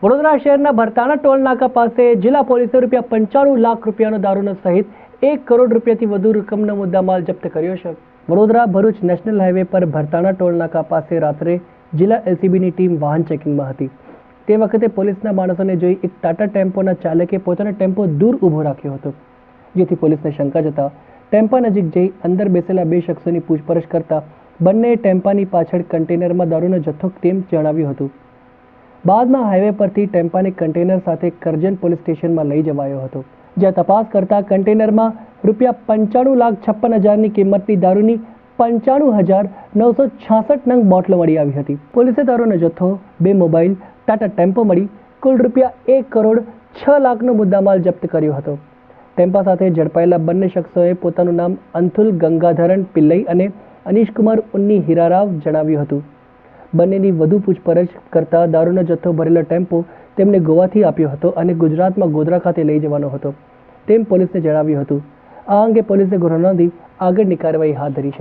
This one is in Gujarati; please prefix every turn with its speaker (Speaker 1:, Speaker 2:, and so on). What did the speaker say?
Speaker 1: વડોદરા શહેરના ભરતાણા ટોલ નાકા પાસે જિલ્લા પોલીસે ₹95 લાખ રૂપિયાનો દારૂનો સહિત 1 કરોડ રૂપિયાથી વધુ રકમનો મુદ્દામાલ જપ્ત કર્યો છે। વડોદરા ભરૂચ નેશનલ હાઈવે પર ભરતાણા ટોલ નાકા પાસે રાત્રે જિલ્લા એલસીબીની ટીમ વાહન ચેકિંગમાં હતી। તે વખતે પોલીસના માણસોને જોઈ એક ટાટા ટેમ્પોના ચાલકે પોતાનો ટેમ્પો દૂર ઊભો રાખ્યો હતો, જેથી પોલીસને શંકા જતા ટેમ્પા નજીક જઈ અંદર બેસેલા બે શખ્સોની પૂછપરછ કરતા બંને ટેમ્પાની પાછળ કન્ટેનરમાં દારૂનો જથ્થો તેમ જણાવ્યું હતું। બાદમાં હાઈવે પરથી ટેમ્પાને કન્ટેનર સાથે કરજણ પોલીસ સ્ટેશનમાં લઈ જવાયો હતો, જ્યાં તપાસ કરતા કન્ટેનરમાં ₹95,56,000ની કિંમતની દારૂની 95,966 નંગ બોટલો મળી આવી હતી। પોલીસે દારૂનો જથ્થો, 2 મોબાઈલ, ટાટા ટેમ્પો મળી કુલ ₹1 કરોડ 6 લાખનો મુદ્દામાલ જપ્ત કર્યો હતો। ટેમ્પા સાથે ઝડપાયેલા બંને શખ્સોએ પોતાનું નામ અંથુલ ગંગાધરન પિલ્લઈ અને અનીશકુમાર ઉન્ની હીરારાવ જણાવ્યું હતું। બંનેની વધુ પૂછપરછ કરતા દારૂનો જથ્થો ભરેલો ટેમ્પો તેમને ગોવાથી આપ્યો હતો અને ગુજરાતમાં ગોધરા ખાતે લઈ જવાનો હતો તેમ પોલીસને જણાવ્યું હતું। આ અંગે પોલીસે ગુનો નોંધી આગળની કાર્યવાહી હાથ ધરી છે।